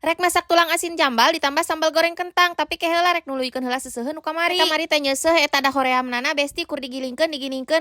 Rek masak tulang asin jambal ditambah sambal goreng kentang, tapi keheula rek nuluykeun heula seuseheun nu kamari. Kamari teh nyeuseuh eta da horeamnana besti kur diginingkeun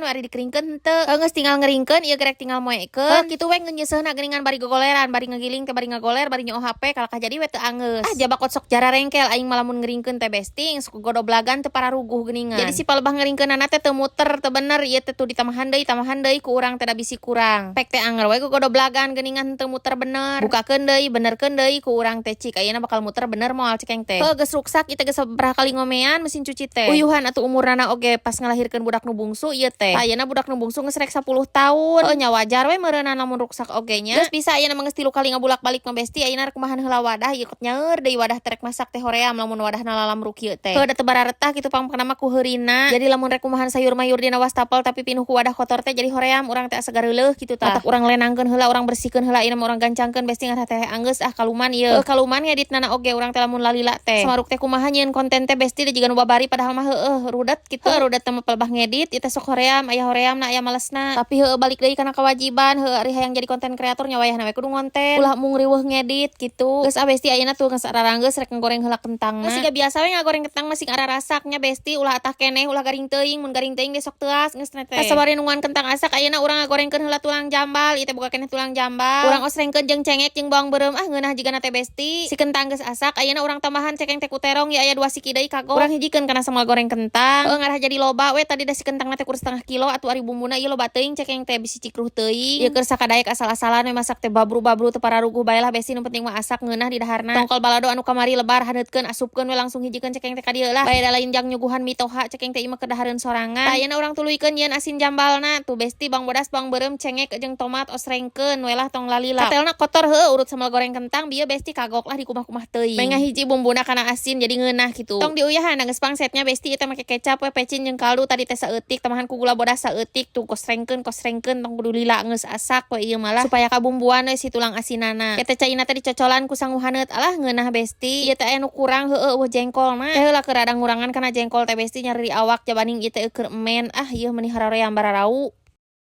bari dikeringkeun henteu. Geus tinggal ngeringkeun ieu gerek tinggal moekeun. Kitu we ngeunyeuseuhna geuningan bari gogoleran, bari ngagiling teh bari ngagoler, bari nyoho HP kalahkah jadi we teu angeus. Jabakot sok jara rengkel aing malamun ngeringkeun teh besti sok godoblagan teu pararuguh geuningan. Jadi si palebah ngeringkeunana teh teu muter teu bener ieu teh tuh ditamahan deui ku urang teh da bisi kurang. Pek teh anger we ku godoblagan geuningan teu muter bener. Bukakeun deui benerkeun deui ku urang teh cik ayeuna bakal muter bener moal cekeng teh. Geus ruksak ieu teh geus saberapa kali ngomean mesin cuci teh. Uyuhan atuh umurnana oge pas ngalahirkeun budak nu bungsu ieu teh. Ayeuna budak nu bungsu geus rek 10 tahun. Nya wajar we meureunana lamun ruksak oge nya. Geus bisa ayeuna mah geus 3 kali ngabulak-balik mah besti ayeuna rek kumahan heula wadah ieu kot nyaeur deui wadah teh rek masak teh hoream lamun wadahna lalamruk ieu teh. Da teu bararetah kitu pangpangna mah ku heurina. Jadi lamun rek kumahan sayur mayur dina wastafel tapi pinuh ku wadah kotor teh jadi hoream urang teh asa gareuleuh kitu tah. Matak urang lenangkeun heula urang bersihkeun heula ieu mah urang gancangkeun besti ngarah teh anggeus kaluman ieu. Kaluman ngeditna oge urang teh lamun lalila teh. Samaruk teh kumaha nyieun konten teh besti da jiga nu babari padahal mah rudet kitu. Rudet teh mah pelebah ngedit ieu teh sok hoream aya horeamna aya malesna. Tapi balik deui kana kewajiban ari hayang jadi konten kreator nya wayahna we kudu ngonten. Ulah mung riweuh ngedit gitu. Geus besti ayeuna tuh geus araranggeus rek ngagoreng heula kentangna. Geus siga biasa we ngagoreng kentang masih ara rasaknya besti ulah atah keneh ulah garing teuing mun garing teuing besok teuas geus teh. Sabari nungguan kentang asak ayeuna urang ngagorengkeun heula tulang jambal ieu teh boga keneh tulang jambal. Urang osrengkeun jeung cengek jeung bawang beureum ngeunah jigana teh besti. Si kentang geus asak ayeuna urang tambahan cekeng teh ku terong ya aya 2 siki deui kagok. Urang hijikeun kana sambal goreng kentang. Ngarah jadi loba we tadi da si kentangna teh kur setengah kilo atuh ari bumbuna ieu loba teuing cekeng teh bisi cikruh teuing. Ieu keur sakadaek asal-asalan we masak teh babru-babru teu pararuguh bae lah besi nu penting mah asak ngeunah di daharna. Tongkol balado anu kamari lebar haneutkeun asupkeun we langsung hijikeun cekeng teh ka dieu lah. Bae da lain jang nyuguhan mie toha cekeng teh ieu mah keur dahareun sorangan. Ayeuna urang tuluykeun nyieun asin jambalna tuh besti bawang bodas bawang beureum cengek jeung tomat osrengkeun we lah tong lalila. Katelna kotor heuh urut sambal goreng kentang bieu besti kagok lah dikumah-kumah teuing. Mengah hiji bumbuna kana asin jadi ngeunah gitu. Tong diuyahan geus pangsetnya besti ieu teh make kecap we pecin jeung kaldu tadi teh saeutik tamahan ku gula bodas saeutik tuh kosrengkeun tong kudu lila geus asak we ieu malah supaya kabumbuan we si tulang asinana. Teh caina teh dicocolan ku sangu haneut alah ngeunah besti. Ieu teh anu kurang heueuh jengkol mah. Teh heula keur ada ngurangan kana jengkol teh besti nyari awak jabaning ieu teh keur emen ieu meuni haraream bararau.